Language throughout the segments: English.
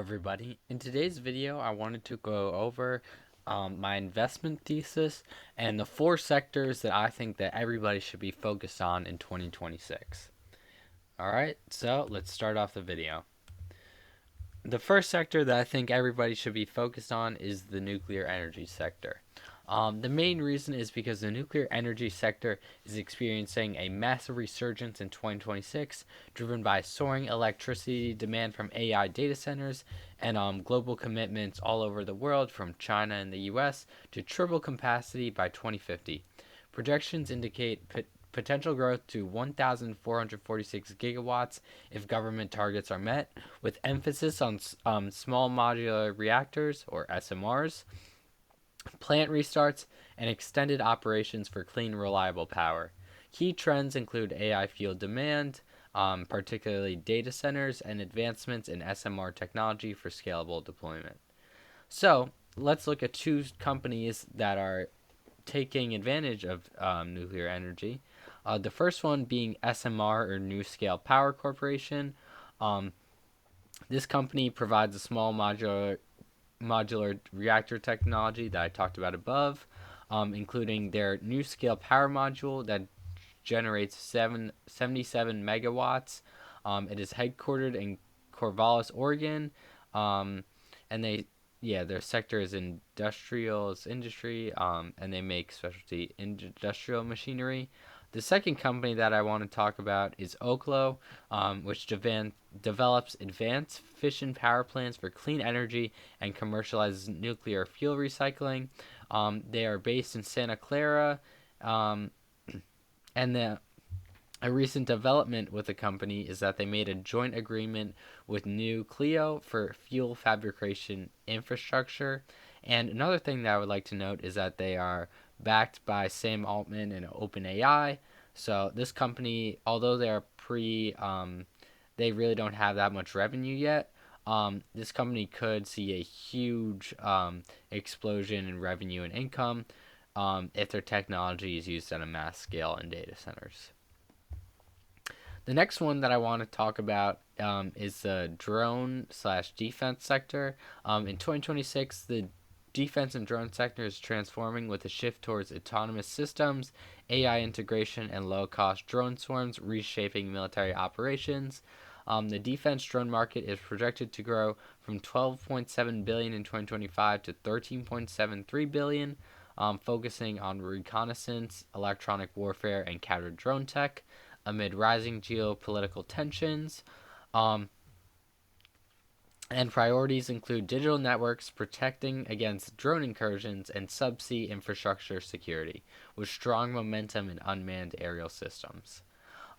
everybody. In today's video, I wanted to go over my investment thesis and the four sectors that I think that everybody should be focused on in 2026. Alright, so let's start off the video. The first sector that I think everybody should be focused on is the nuclear energy sector. The main reason is because the nuclear energy sector is experiencing a massive resurgence in 2026, driven by soaring electricity demand from AI data centers and global commitments all over the world, from China and the US, to triple capacity by 2050. Projections indicate potential growth to 1,446 gigawatts if government targets are met, with emphasis on small modular reactors, or SMRs, plant restarts, and extended operations for clean, reliable power. Key trends include AI fueled demand, particularly data centers, and advancements in SMR technology for scalable deployment. So, let's look at two companies that are taking advantage of nuclear energy. The first one being SMR, or New Scale Power Corporation. This company provides a small modular reactor technology that I talked about above, including their New Scale Power Module that generates 77 megawatts. It is headquartered in Corvallis, Oregon, and their sector is industry, and they make specialty industrial machinery. The second company that I want to talk about is OKLO, which develops advanced fission power plants for clean energy and commercializes nuclear fuel recycling. They are based in Santa Clara, and a recent development with the company is that they made a joint agreement with GLXY for fuel fabrication infrastructure. And another thing that I would like to note is that they are backed by Sam Altman and OpenAI. So this company, although they're they really don't have that much revenue yet. This company could see a huge explosion in revenue and income if their technology is used at a mass scale in data centers. The next one that I want to talk about is the drone/defense sector. In 2026, the defense and drone sector is transforming with a shift towards autonomous systems, AI integration, and low-cost drone swarms, reshaping military operations. The defense drone market is projected to grow from $12.7 billion in 2025 to $13.73 billion, focusing on reconnaissance, electronic warfare, and counter drone tech amid rising geopolitical tensions. And priorities include digital networks, protecting against drone incursions, and subsea infrastructure security, with strong momentum in unmanned aerial systems.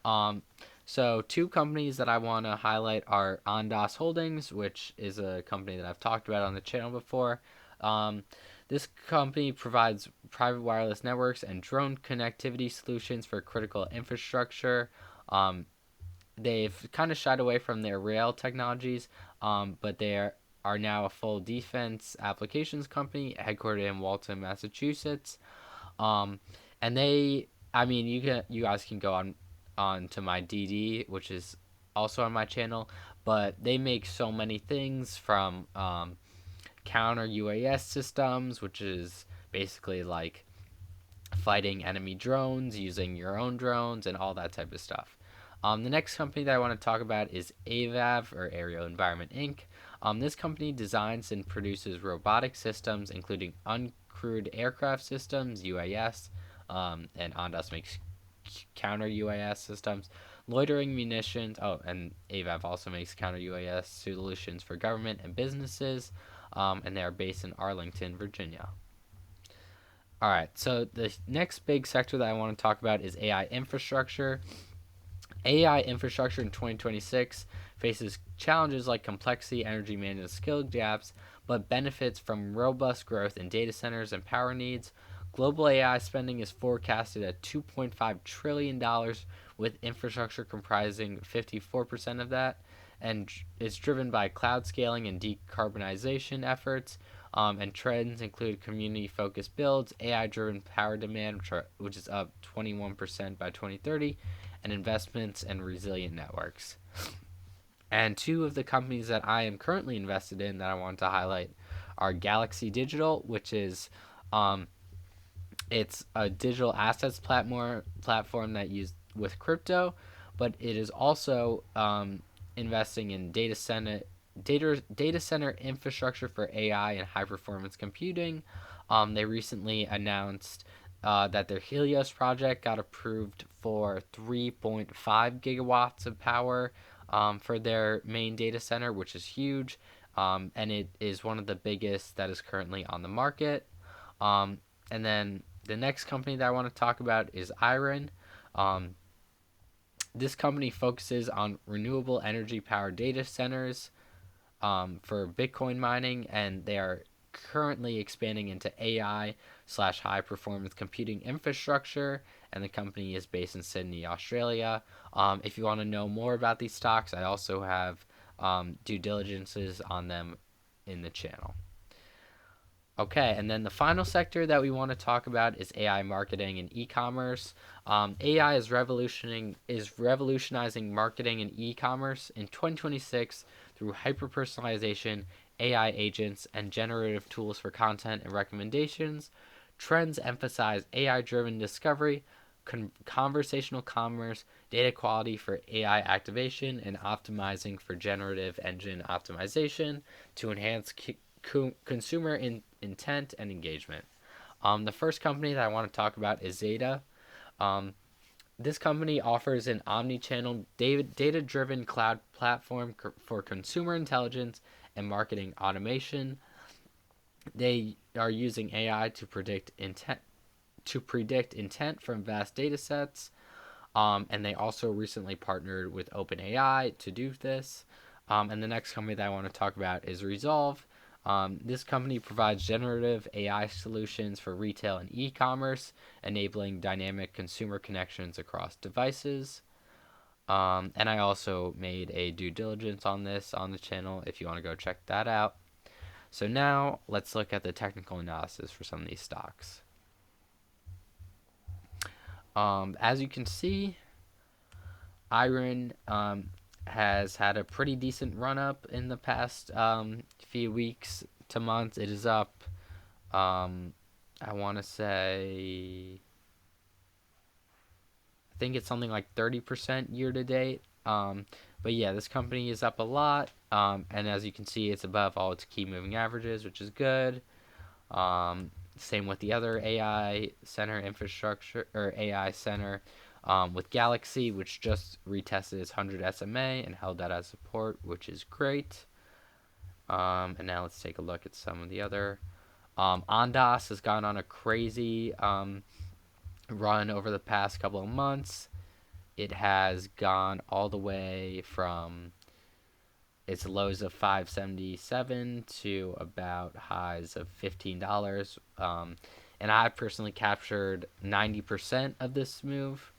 So two companies that I want to highlight are ONDS Holdings, which is a company that I've talked about on the channel before. This company provides private wireless networks and drone connectivity solutions for critical infrastructure. They've kind of shied away from their rail technologies, but they are now a full defense applications company headquartered in Walton, Massachusetts. And you guys can go on to my DD, which is also on my channel, but they make so many things from counter UAS systems, which is basically like fighting enemy drones, using your own drones, and all that type of stuff. The next company that I want to talk about is AVAV, or Aerial Environment Inc. This company designs and produces robotic systems, including uncrewed aircraft systems, UAS, and ONDS makes counter UAS systems, loitering munitions. Oh, and AVAV also makes counter UAS solutions for government and businesses, and they are based in Arlington, Virginia. Alright, so the next big sector that I want to talk about is AI infrastructure. AI infrastructure in 2026 faces challenges like complexity, energy management skill gaps, but benefits from robust growth in data centers and power needs. Global AI spending is forecasted at $2.5 trillion, with infrastructure comprising 54% of that, and it's driven by cloud scaling and decarbonization efforts. And trends include community-focused builds, AI-driven power demand, which is up 21% by 2030, and investments in resilient networks. And two of the companies that I am currently invested in that I want to highlight are GLXY Digital, which is um, it's a digital assets platform that used with crypto, but it is also investing in data center infrastructure for AI and high performance computing. They recently announced that their Helios project got approved for 3.5 gigawatts of power for their main data center, which is huge, and it is one of the biggest that is currently on the market. And then the next company that I want to talk about is IREN. Um, this company focuses on renewable energy powered data centers for Bitcoin mining, and they are currently expanding into AI/slash high performance computing infrastructure. And the company is based in Sydney, Australia. If you want to know more about these stocks, I also have due diligences on them in the channel. Okay, and then the final sector that we want to talk about is AI marketing and e-commerce. AI is revolutionizing marketing and e-commerce in 2026 through hyper-personalization, AI agents, and generative tools for content and recommendations. Trends emphasize AI-driven discovery, conversational commerce, data quality for AI activation, and optimizing for generative engine optimization to enhance consumer intent and engagement. The first company that I want to talk about is ZETA. Um, this company offers an omni-channel data-driven cloud platform for consumer intelligence and marketing automation. They are using AI to predict intent from vast data sets. And they also recently partnered with OpenAI to do this. And the next company that I want to talk about is RZLV. This company provides generative AI solutions for retail and e-commerce, enabling dynamic consumer connections across devices. And I also made a due diligence on this on the channel if you want to go check that out. So now let's look at the technical analysis for some of these stocks. As you can see, IREN has had a pretty decent run up in the past few weeks to months. It is up, I want to say, I think it's something like 30% year to date. But yeah, this company is up a lot. And as you can see, it's above all its key moving averages, which is good. Same with the other AI center infrastructure or AI center with GLXY, which just retested its 100 SMA and held that as support, which is great. And now let's take a look at some of the other. ONDS has gone on a crazy run over the past couple of months. It has gone all the way from its lows of 577 to about highs of $15. And I personally captured 90% of this move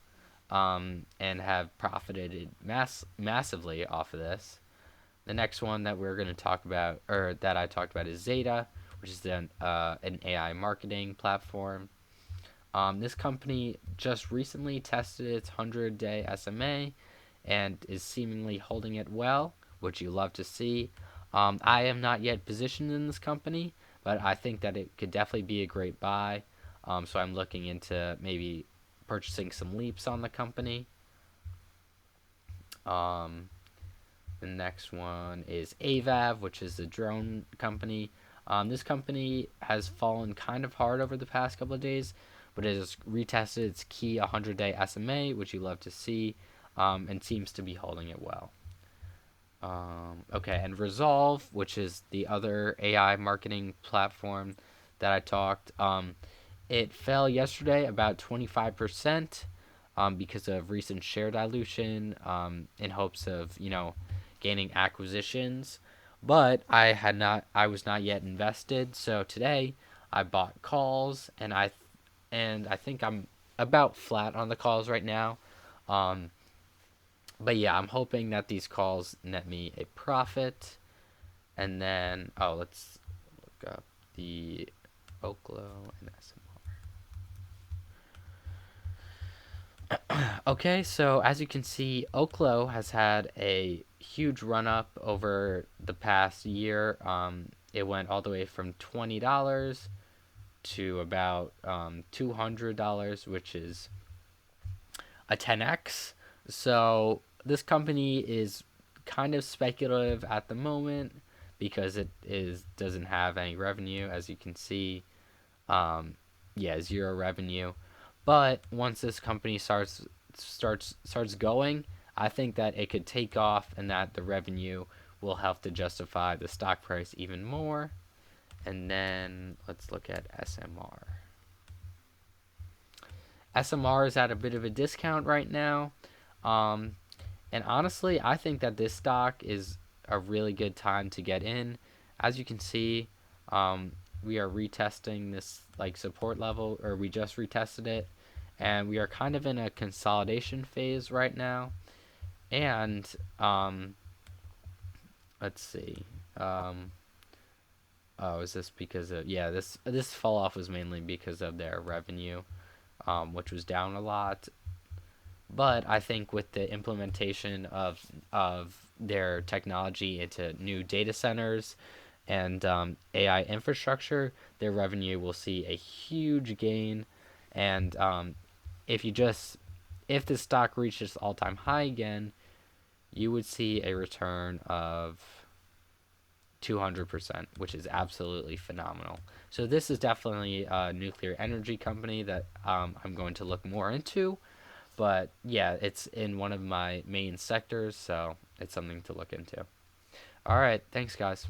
and have profited massively off of this. The next one that we're going to talk about, or that I talked about, is ZETA, which is an AI marketing platform. This company just recently tested its 100-day SMA and is seemingly holding it well, which you love to see. I am not yet positioned in this company, but I think that it could definitely be a great buy. So I'm looking into maybe purchasing some leaps on the company. The next one is AVAV, which is a drone company. This company has fallen kind of hard over the past couple of days, but it has retested its key 100-day SMA, which you love to see, and seems to be holding it well. Okay, and RZLV, which is the other AI marketing platform that I talked, it fell yesterday about 25% because of recent share dilution in hopes of, gaining acquisitions. But I was not yet invested, so today I bought calls, and I think I'm about flat on the calls right now. But yeah, I'm hoping that these calls net me a profit. And then, let's look up the OKLO and SMR. Okay, so as you can see, OKLO has had a huge run up over the past year. It went all the way from $20 to about $200, which is a 10x. So this company is kind of speculative at the moment because it is doesn't have any revenue, as you can see. Um, yeah, zero revenue. But once this company starts going, I think that it could take off and that the revenue will help to justify the stock price even more. And then let's look at SMR. SMR is at a bit of a discount right now. Um, and honestly, I think that this stock is a really good time to get in. As you can see, um, we are retesting this like support level, or we just retested it, and we are kind of in a consolidation phase right now. And let's see. Um, oh, is this because of this fall off was mainly because of their revenue, which was down a lot. But I think with the implementation of their technology into new data centers and AI infrastructure, their revenue will see a huge gain. And if you just if the stock reaches all time high again, you would see a return of 200%, which is absolutely phenomenal. So this is definitely a nuclear energy company that I'm going to look more into. But yeah, it's in one of my main sectors, so it's something to look into. All right, thanks, guys.